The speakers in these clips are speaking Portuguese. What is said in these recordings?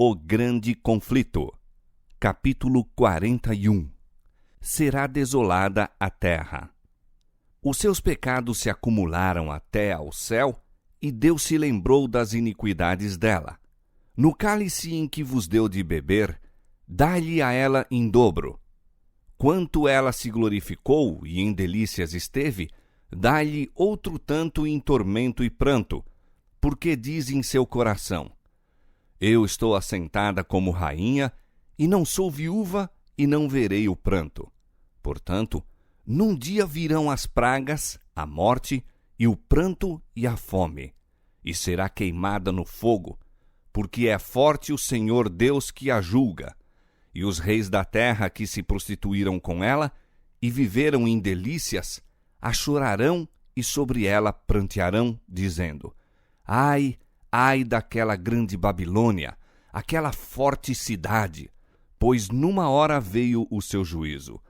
O grande conflito. Capítulo 41. Será desolada a terra. Os seus pecados se acumularam até ao céu, e Deus se lembrou das iniquidades dela. No cálice em que vos deu de beber, dá-lhe a ela em dobro. Quanto ela se glorificou e em delícias esteve, dá-lhe outro tanto em tormento e pranto, porque diz em seu coração: Eu estou assentada como rainha, e não sou viúva, e não verei o pranto. Portanto, num dia virão as pragas, a morte, e o pranto e a fome, e será queimada no fogo, porque é forte o Senhor Deus que a julga. E os reis da terra que se prostituíram com ela e viveram em delícias, a chorarão e sobre ela prantearão, dizendo: Ai, ai daquela grande Babilônia, aquela forte cidade, pois numa hora veio o seu juízo.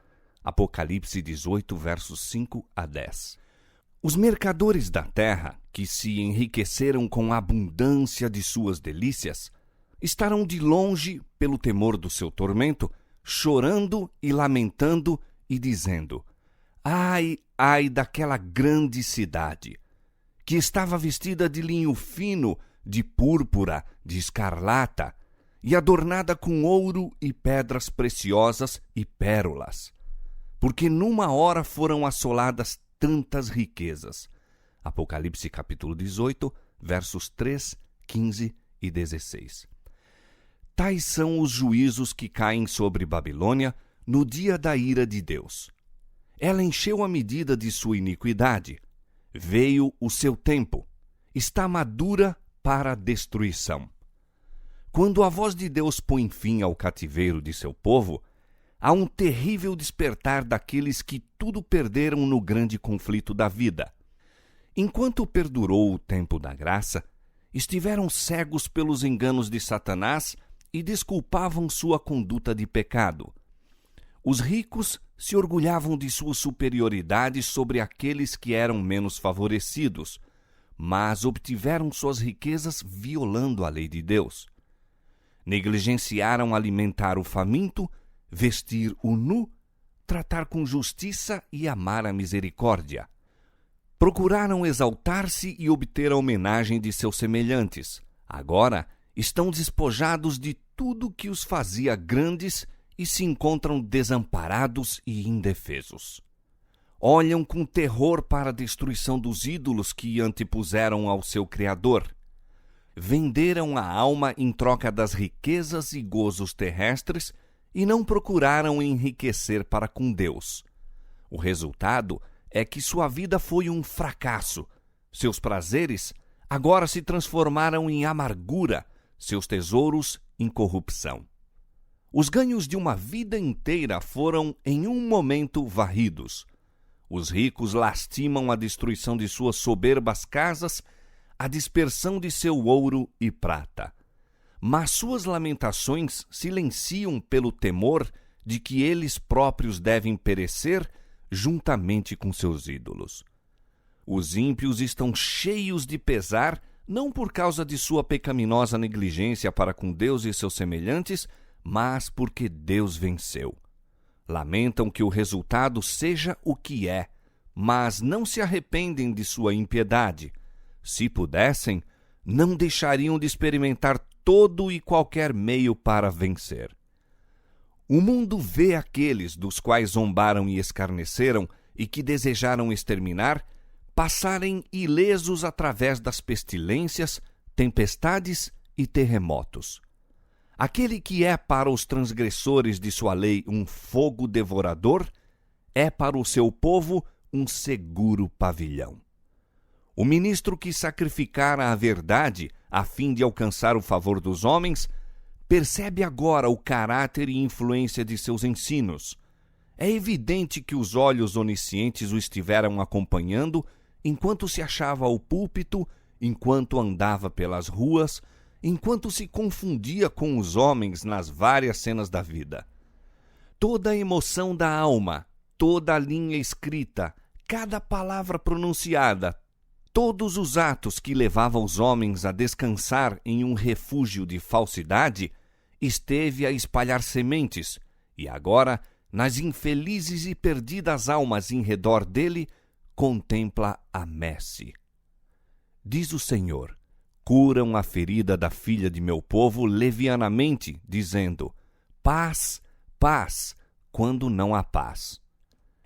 Apocalipse 18, versos 5 a 10. Os mercadores da terra, que se enriqueceram com a abundância de suas delícias, estarão de longe, pelo temor do seu tormento, chorando e lamentando e dizendo: Ai, ai daquela grande cidade, que estava vestida de linho fino, de púrpura, de escarlata, e adornada com ouro e pedras preciosas e pérolas, porque numa hora foram assoladas tantas riquezas. Apocalipse capítulo 18, versos 3, 15 e 16. Tais são os juízos que caem sobre Babilônia no dia da ira de Deus. Ela encheu a medida de sua iniquidade. Veio o seu tempo. Está madura para a destruição. Quando a voz de Deus põe fim ao cativeiro de seu povo, há um terrível despertar daqueles que tudo perderam no grande conflito da vida. Enquanto perdurou o tempo da graça, estiveram cegos pelos enganos de Satanás e desculpavam sua conduta de pecado. Os ricos se orgulhavam de sua superioridade sobre aqueles que eram menos favorecidos, mas obtiveram suas riquezas violando a lei de Deus. Negligenciaram alimentar o faminto, vestir o nu, tratar com justiça e amar a misericórdia. Procuraram exaltar-se e obter a homenagem de seus semelhantes. Agora estão despojados de tudo que os fazia grandes e se encontram desamparados e indefesos. Olham com terror para a destruição dos ídolos que antepuseram ao seu Criador. Venderam a alma em troca das riquezas e gozos terrestres e não procuraram enriquecer para com Deus. O resultado é que sua vida foi um fracasso. Seus prazeres agora se transformaram em amargura, seus tesouros em corrupção. Os ganhos de uma vida inteira foram, em um momento, varridos. Os ricos lastimam a destruição de suas soberbas casas, a dispersão de seu ouro e prata. Mas suas lamentações silenciam pelo temor de que eles próprios devem perecer juntamente com seus ídolos. Os ímpios estão cheios de pesar, não por causa de sua pecaminosa negligência para com Deus e seus semelhantes, mas porque Deus venceu. Lamentam que o resultado seja o que é, mas não se arrependem de sua impiedade. Se pudessem, não deixariam de experimentar todo e qualquer meio para vencer. O mundo vê aqueles dos quais zombaram e escarneceram e que desejaram exterminar passarem ilesos através das pestilências, tempestades e terremotos. Aquele que é para os transgressores de sua lei um fogo devorador, é para o seu povo um seguro pavilhão. O ministro que sacrificara a verdade a fim de alcançar o favor dos homens, percebe agora o caráter e influência de seus ensinos. É evidente que os olhos oniscientes o estiveram acompanhando enquanto se achava ao púlpito, enquanto andava pelas ruas, enquanto se confundia com os homens nas várias cenas da vida. Toda a emoção da alma, toda a linha escrita, cada palavra pronunciada, todos os atos que levavam os homens a descansar em um refúgio de falsidade esteve a espalhar sementes, e agora, nas infelizes e perdidas almas em redor dele, contempla a messe. Diz o Senhor: curam a ferida da filha de meu povo levianamente, dizendo: paz, paz, quando não há paz.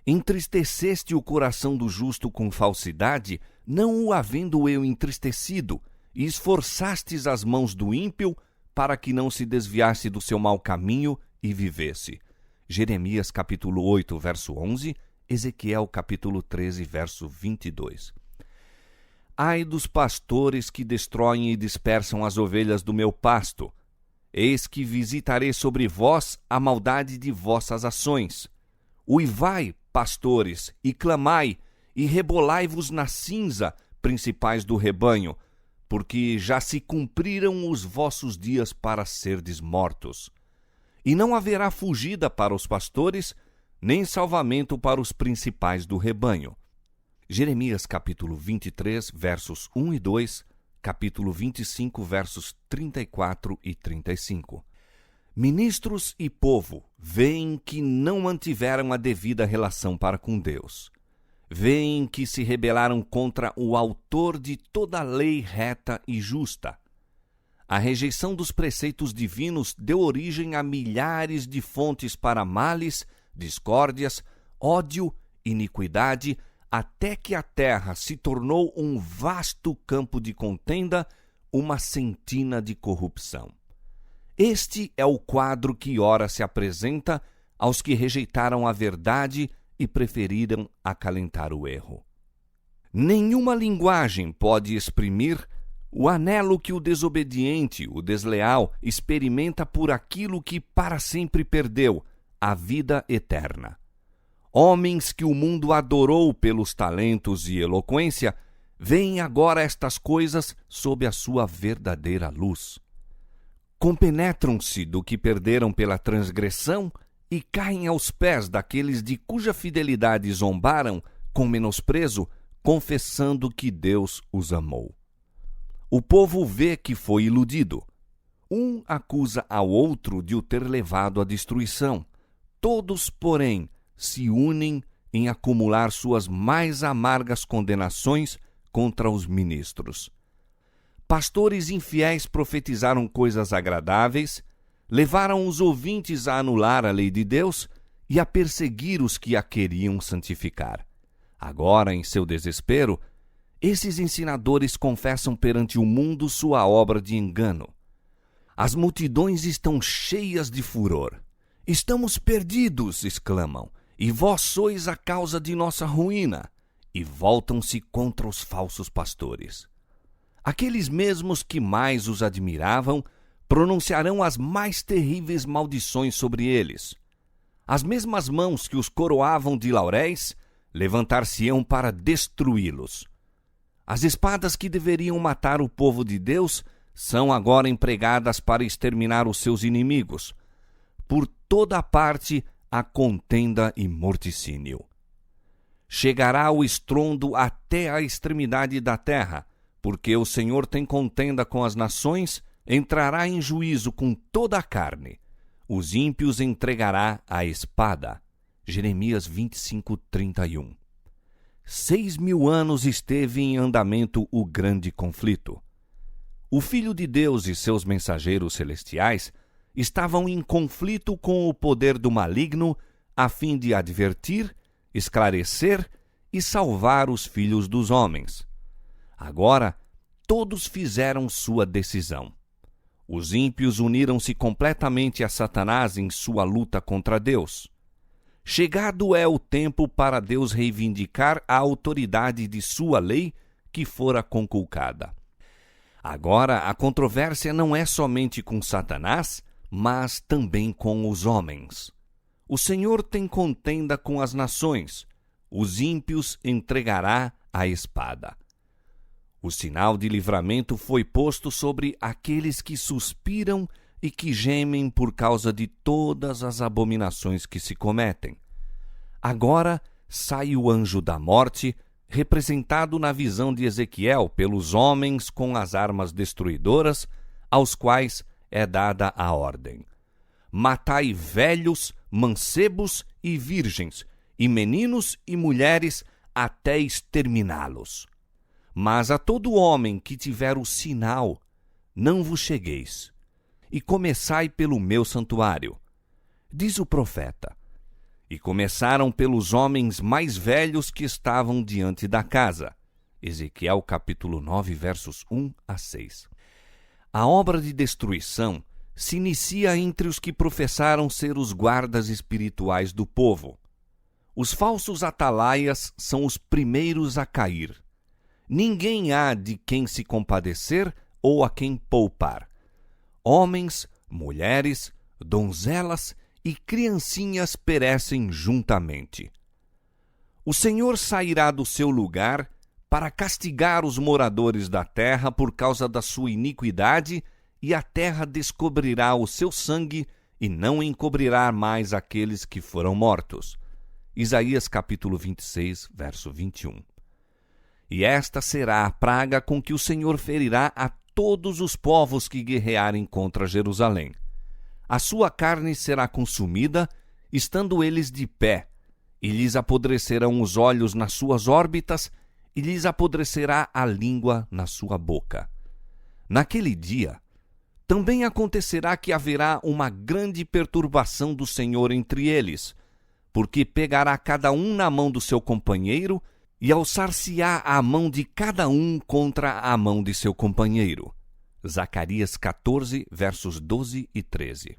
Entristeceste o coração do justo com falsidade, não o havendo eu entristecido, e esforçastes as mãos do ímpio, para que não se desviasse do seu mau caminho e vivesse. Jeremias capítulo 8, verso 11, Ezequiel capítulo 13, verso 22. Ai dos pastores que destroem e dispersam as ovelhas do meu pasto. Eis que visitarei sobre vós a maldade de vossas ações. Uivai, pastores, e clamai, e rebolai-vos na cinza, principais do rebanho, porque já se cumpriram os vossos dias para serdes mortos. E não haverá fugida para os pastores, nem salvamento para os principais do rebanho. Jeremias capítulo 23, versos 1 e 2, capítulo 25, versos 34 e 35. Ministros e povo veem que não mantiveram a devida relação para com Deus. Veem que se rebelaram contra o autor de toda a lei reta e justa. A rejeição dos preceitos divinos deu origem a milhares de fontes para males, discórdias, ódio, iniquidade, até que a terra se tornou um vasto campo de contenda, uma sentina de corrupção. Este é o quadro que ora se apresenta aos que rejeitaram a verdade e preferiram acalentar o erro. Nenhuma linguagem pode exprimir o anelo que o desobediente, o desleal, experimenta por aquilo que para sempre perdeu, a vida eterna. Homens que o mundo adorou pelos talentos e eloquência, veem agora estas coisas sob a sua verdadeira luz. Compenetram-se do que perderam pela transgressão e caem aos pés daqueles de cuja fidelidade zombaram com menosprezo, confessando que Deus os amou. O povo vê que foi iludido. Um acusa ao outro de o ter levado à destruição. Todos, porém, se unem em acumular suas mais amargas condenações contra os ministros. Pastores infiéis profetizaram coisas agradáveis, levaram os ouvintes a anular a lei de Deus e a perseguir os que a queriam santificar. Agora, em seu desespero, esses ensinadores confessam perante o mundo sua obra de engano. As multidões estão cheias de furor. Estamos perdidos, exclamam, e vós sois a causa de nossa ruína, e voltam-se contra os falsos pastores. Aqueles mesmos que mais os admiravam pronunciarão as mais terríveis maldições sobre eles. As mesmas mãos que os coroavam de lauréis levantar-se-ão para destruí-los. As espadas que deveriam matar o povo de Deus são agora empregadas para exterminar os seus inimigos. Por toda a parte há contenda e morticínio. Chegará o estrondo até a extremidade da terra, porque o Senhor tem contenda com as nações, entrará em juízo com toda a carne. Os ímpios entregará à espada. Jeremias 25, 31. 6.000 anos esteve em andamento o grande conflito. O Filho de Deus e seus mensageiros celestiais estavam em conflito com o poder do maligno a fim de advertir, esclarecer e salvar os filhos dos homens. Agora, todos fizeram sua decisão. Os ímpios uniram-se completamente a Satanás em sua luta contra Deus. Chegado é o tempo para Deus reivindicar a autoridade de sua lei que fora conculcada. Agora, a controvérsia não é somente com Satanás, mas também com os homens. O Senhor tem contenda com as nações, os ímpios entregará à espada. O sinal de livramento foi posto sobre aqueles que suspiram e que gemem por causa de todas as abominações que se cometem. Agora sai o anjo da morte, representado na visão de Ezequiel pelos homens com as armas destruidoras, aos quais é dada a ordem: matai velhos, mancebos e virgens, e meninos e mulheres, até exterminá-los. Mas a todo homem que tiver o sinal, não vos chegueis, e começai pelo meu santuário. Diz o profeta: e começaram pelos homens mais velhos que estavam diante da casa. Ezequiel capítulo 9, versos 1 a 6. A obra de destruição se inicia entre os que professaram ser os guardas espirituais do povo. Os falsos atalaias são os primeiros a cair. Ninguém há de quem se compadecer ou a quem poupar. Homens, mulheres, donzelas e criancinhas perecem juntamente. O Senhor sairá do seu lugar para castigar os moradores da terra por causa da sua iniquidade, e a terra descobrirá o seu sangue e não encobrirá mais aqueles que foram mortos. Isaías capítulo 26, verso 21. E esta será a praga com que o Senhor ferirá a todos os povos que guerrearem contra Jerusalém. A sua carne será consumida, estando eles de pé, e lhes apodrecerão os olhos nas suas órbitas, e lhes apodrecerá a língua na sua boca. Naquele dia, também acontecerá que haverá uma grande perturbação do Senhor entre eles, porque pegará cada um na mão do seu companheiro, e alçar-se-á a mão de cada um contra a mão de seu companheiro. Zacarias 14, versos 12 e 13.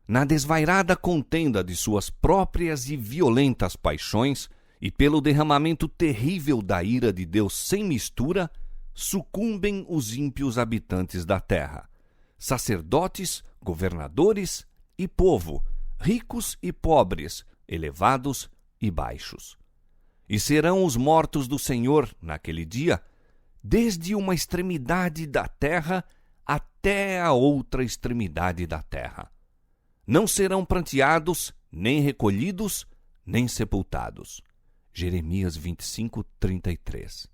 Na desvairada contenda de suas próprias e violentas paixões, e pelo derramamento terrível da ira de Deus sem mistura, sucumbem os ímpios habitantes da terra, sacerdotes, governadores e povo, ricos e pobres, elevados e baixos. E serão os mortos do Senhor naquele dia, desde uma extremidade da terra até a outra extremidade da terra. Não serão pranteados, nem recolhidos, nem sepultados. Jeremias 25, 33.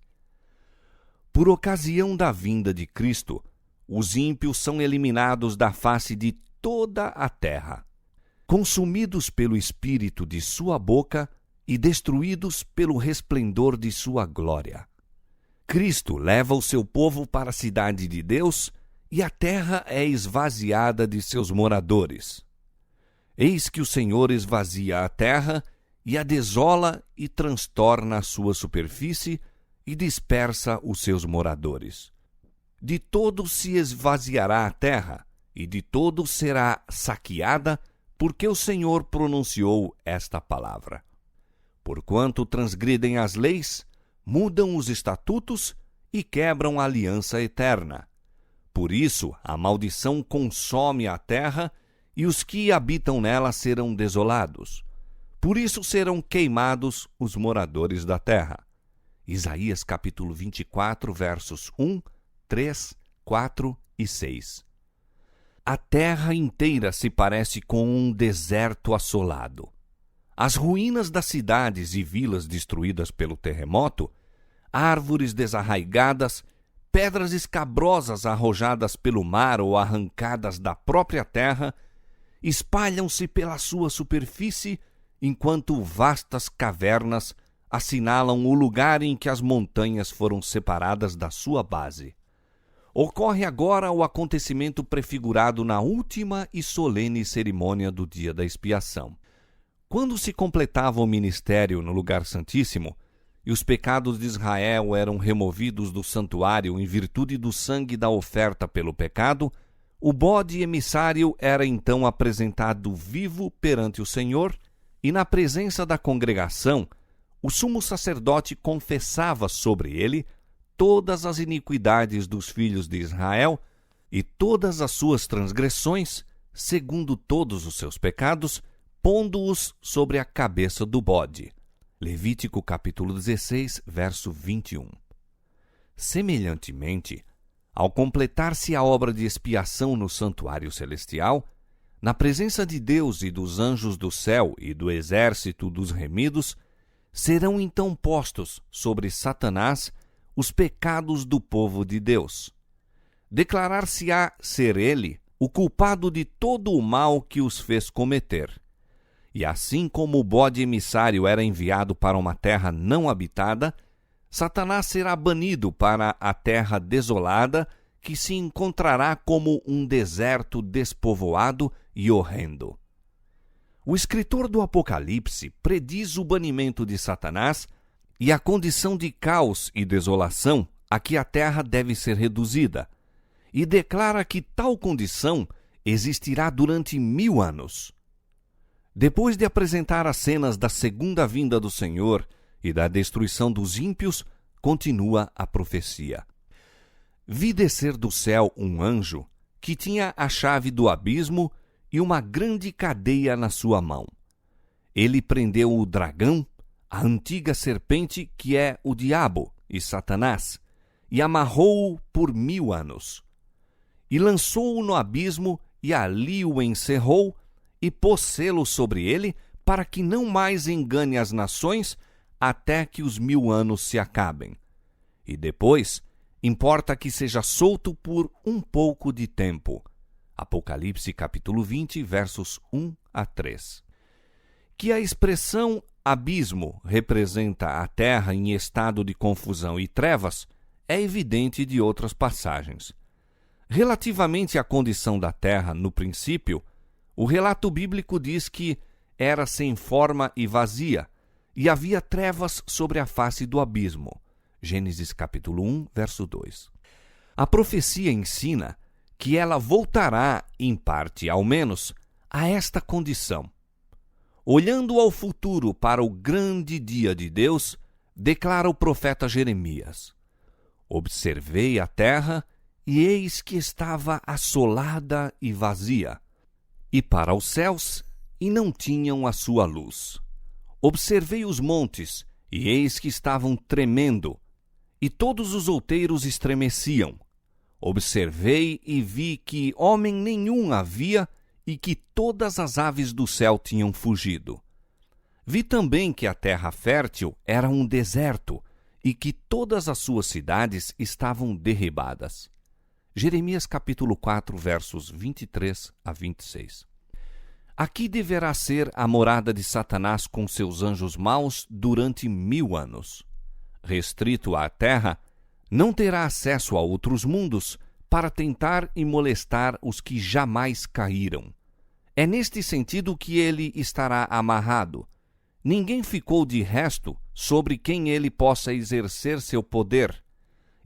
Por ocasião da vinda de Cristo, os ímpios são eliminados da face de toda a terra, consumidos pelo espírito de sua boca e destruídos pelo resplendor de sua glória. Cristo leva o seu povo para a cidade de Deus, e a terra é esvaziada de seus moradores. Eis que o Senhor esvazia a terra, e a desola e transtorna a sua superfície, e dispersa os seus moradores. De todo se esvaziará a terra, e de todo será saqueada, porque o Senhor pronunciou esta palavra. Porquanto transgridem as leis, mudam os estatutos e quebram a aliança eterna. Por isso a maldição consome a terra, e os que habitam nela serão desolados. Por isso serão queimados os moradores da terra. Isaías capítulo 24, versos 1, 3, 4 e 6. A terra inteira se parece com um deserto assolado. As ruínas das cidades e vilas destruídas pelo terremoto, árvores desarraigadas, pedras escabrosas arrojadas pelo mar ou arrancadas da própria terra, espalham-se pela sua superfície, enquanto vastas cavernas assinalam o lugar em que as montanhas foram separadas da sua base. Ocorre agora o acontecimento prefigurado na última e solene cerimônia do dia da expiação. Quando se completava o ministério no lugar santíssimo, e os pecados de Israel eram removidos do santuário em virtude do sangue da oferta pelo pecado, o bode emissário era então apresentado vivo perante o Senhor, e na presença da congregação, o sumo sacerdote confessava sobre ele todas as iniquidades dos filhos de Israel e todas as suas transgressões, segundo todos os seus pecados, pondo-os sobre a cabeça do bode. Levítico capítulo 16, verso 21. Semelhantemente, ao completar-se a obra de expiação no santuário celestial, na presença de Deus e dos anjos do céu e do exército dos remidos, serão então postos sobre Satanás os pecados do povo de Deus. Declarar-se-á ser ele o culpado de todo o mal que os fez cometer. E assim como o bode emissário era enviado para uma terra não habitada, Satanás será banido para a terra desolada, que se encontrará como um deserto despovoado e horrendo. O escritor do Apocalipse prediz o banimento de Satanás e a condição de caos e desolação a que a terra deve ser reduzida, e declara que tal condição existirá durante 1000 anos. Depois de apresentar as cenas da segunda vinda do Senhor e da destruição dos ímpios, continua a profecia. Vi descer do céu um anjo que tinha a chave do abismo e uma grande cadeia na sua mão. Ele prendeu o dragão, a antiga serpente que é o diabo e Satanás, e amarrou-o por 1000 anos. E lançou-o no abismo e ali o encerrou e pôs selo sobre ele para que não mais engane as nações até que os 1000 anos se acabem. E depois, importa que seja solto por um pouco de tempo. Apocalipse capítulo 20, versos 1 a 3. Que a expressão abismo representa a terra em estado de confusão e trevas é evidente de outras passagens. Relativamente à condição da terra no princípio, o relato bíblico diz que era sem forma e vazia, e havia trevas sobre a face do abismo. Gênesis capítulo 1, verso 2. A profecia ensina que ela voltará, em parte ao menos, a esta condição. Olhando ao futuro para o grande dia de Deus, declara o profeta Jeremias: Observei a terra, e eis que estava assolada e vazia, e para os céus, e não tinham a sua luz. Observei os montes, e eis que estavam tremendo, e todos os outeiros estremeciam. Observei e vi que homem nenhum havia, e que todas as aves do céu tinham fugido. Vi também que a terra fértil era um deserto, e que todas as suas cidades estavam derribadas. Jeremias capítulo 4, versos 23 a 26. Aqui deverá ser a morada de Satanás com seus anjos maus durante 1000 anos. Restrito à terra, não terá acesso a outros mundos para tentar e molestar os que jamais caíram. É neste sentido que ele estará amarrado. Ninguém ficou de resto sobre quem ele possa exercer seu poder.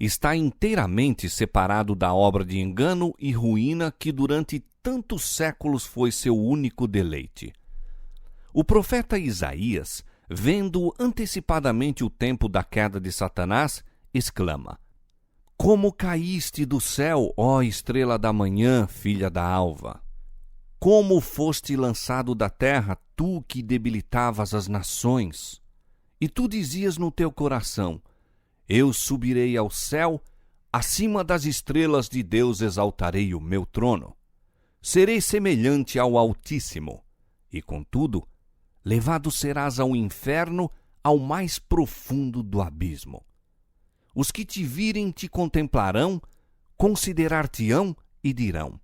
Está inteiramente separado da obra de engano e ruína que durante tantos séculos foi seu único deleite. O profeta Isaías, vendo antecipadamente o tempo da queda de Satanás, exclama: Como caíste do céu, ó estrela da manhã, filha da alva! Como foste lançado da terra, tu que debilitavas as nações! E tu dizias no teu coração: Eu subirei ao céu, acima das estrelas de Deus exaltarei o meu trono. Serei semelhante ao Altíssimo, e contudo, levado serás ao inferno, ao mais profundo do abismo. Os que te virem te contemplarão, considerar-te-ão e dirão: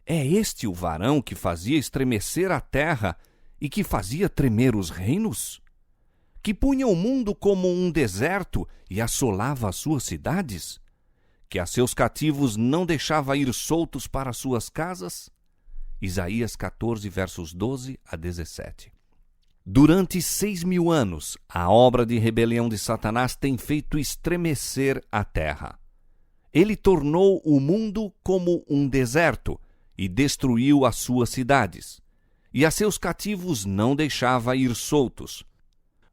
É este o varão que fazia estremecer a terra e que fazia tremer os reinos? Que punha o mundo como um deserto e assolava as suas cidades? Que a seus cativos não deixava ir soltos para suas casas? Isaías 14, versos 12 a 17. Durante 6.000 anos, a obra de rebelião de Satanás tem feito estremecer a terra. Ele tornou o mundo como um deserto e destruiu as suas cidades, e a seus cativos não deixava ir soltos.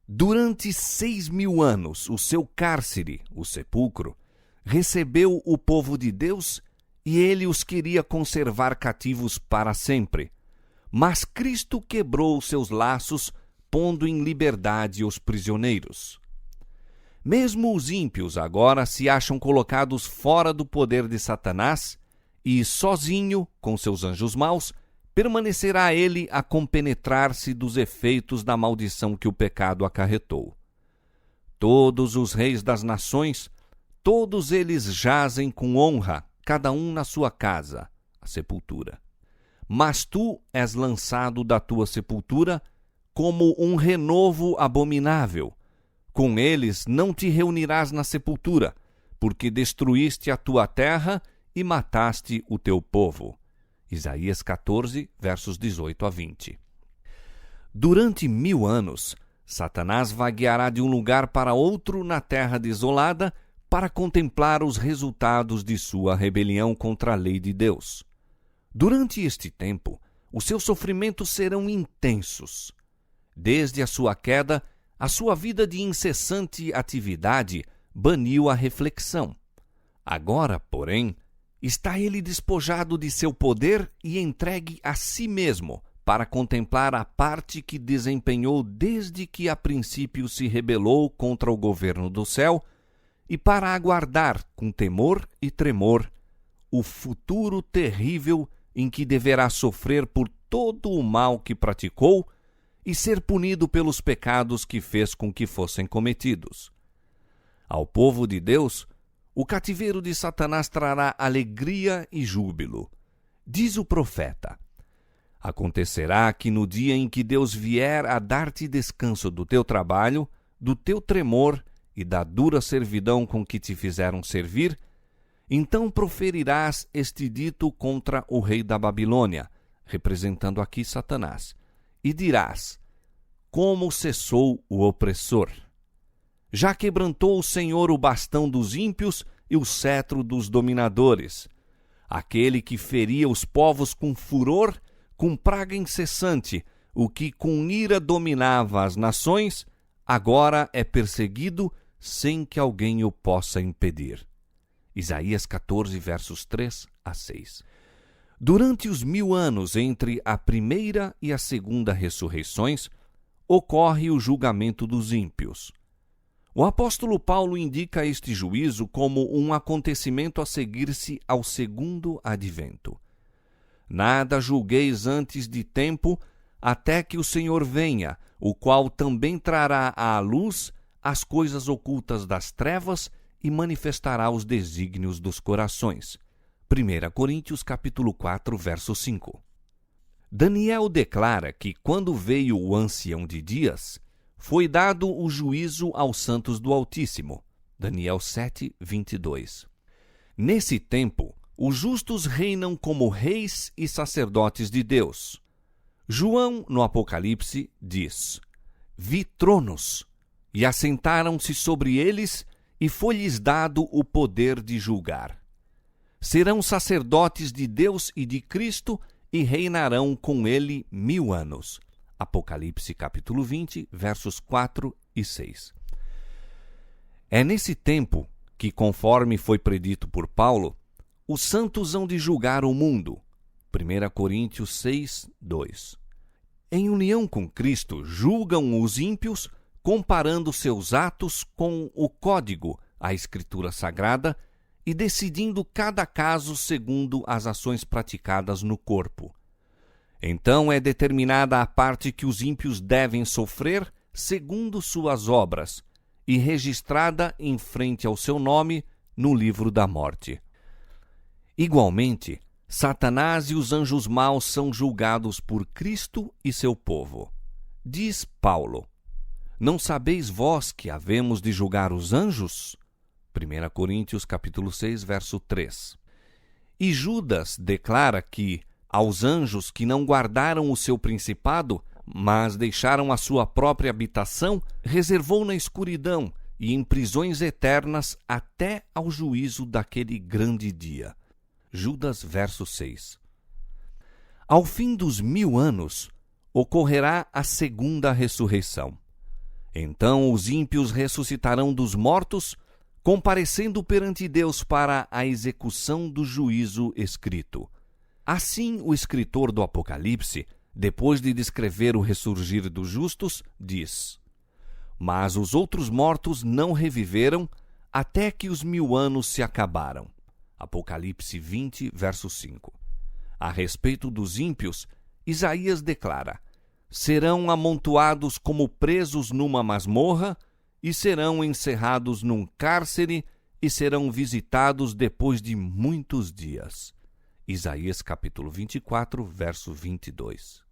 Durante 6.000 anos, o seu cárcere, o sepulcro, recebeu o povo de Deus e ele os queria conservar cativos para sempre. Mas Cristo quebrou os seus laços, pondo em liberdade os prisioneiros. Mesmo os ímpios agora se acham colocados fora do poder de Satanás e, sozinho, com seus anjos maus, permanecerá ele a compenetrar-se dos efeitos da maldição que o pecado acarretou. Todos os reis das nações, todos eles jazem com honra, cada um na sua casa, sepultura. Mas tu és lançado da tua sepultura como um renovo abominável. Com eles não te reunirás na sepultura, porque destruíste a tua terra e mataste o teu povo. Isaías 14, versos 18 a 20. Durante 1000 anos, Satanás vagueará de um lugar para outro na terra desolada para contemplar os resultados de sua rebelião contra a lei de Deus. Durante este tempo, os seus sofrimentos serão intensos. Desde a sua queda, a sua vida de incessante atividade baniu a reflexão. Agora, porém, está ele despojado de seu poder e entregue a si mesmo para contemplar a parte que desempenhou desde que a princípio se rebelou contra o governo do céu e para aguardar com temor e tremor o futuro terrível em que deverá sofrer por todo o mal que praticou e ser punido pelos pecados que fez com que fossem cometidos. Ao povo de Deus, o cativeiro de Satanás trará alegria e júbilo. Diz o profeta: acontecerá que no dia em que Deus vier a dar-te descanso do teu trabalho, do teu tremor e da dura servidão com que te fizeram servir, então proferirás este dito contra o rei da Babilônia, representando aqui Satanás, e dirás: como cessou o opressor! Já quebrantou o Senhor o bastão dos ímpios e o cetro dos dominadores. Aquele que feria os povos com furor, com praga incessante, o que com ira dominava as nações, agora é perseguido sem que alguém o possa impedir. Isaías 14, versos 3 a 6. Durante os 1000 anos entre a primeira e a segunda ressurreições, ocorre o julgamento dos ímpios. O apóstolo Paulo indica este juízo como um acontecimento a seguir-se ao segundo advento. Nada julgueis antes de tempo, até que o Senhor venha, o qual também trará à luz as coisas ocultas das trevas e manifestará os desígnios dos corações. 1 Coríntios capítulo 4, verso 5. Daniel declara que quando veio o ancião de dias, foi dado o juízo aos santos do Altíssimo. Daniel 7, 22. Nesse tempo, os justos reinam como reis e sacerdotes de Deus. João, no Apocalipse, diz: vi tronos, e assentaram-se sobre eles, e foi-lhes dado o poder de julgar. Serão sacerdotes de Deus e de Cristo, e reinarão com ele 1000 anos. Apocalipse capítulo 20, versos 4 e 6. É nesse tempo que, conforme foi predito por Paulo, os santos hão de julgar o mundo. 1 Coríntios 6, 2. Em união com Cristo, julgam os ímpios, comparando seus atos com o código, a Escritura Sagrada, e decidindo cada caso segundo as ações praticadas no corpo. Então é determinada a parte que os ímpios devem sofrer segundo suas obras, e registrada em frente ao seu nome no livro da morte. Igualmente, Satanás e os anjos maus são julgados por Cristo e seu povo. Diz Paulo: não sabeis vós que havemos de julgar os anjos? 1 Coríntios capítulo 6, verso 3. E Judas declara que aos anjos que não guardaram o seu principado, mas deixaram a sua própria habitação, reservou na escuridão e em prisões eternas até ao juízo daquele grande dia. Judas, verso 6. Ao fim dos 1000 anos, ocorrerá a segunda ressurreição. Então os ímpios ressuscitarão dos mortos, comparecendo perante Deus para a execução do juízo escrito. Assim, o escritor do Apocalipse, depois de descrever o ressurgir dos justos, diz: mas os outros mortos não reviveram até que os 1000 anos se acabaram. Apocalipse 20, verso 5. A respeito dos ímpios, Isaías declara: serão amontoados como presos numa masmorra, e serão encerrados num cárcere, e serão visitados depois de muitos dias. Isaías capítulo 24, verso 22.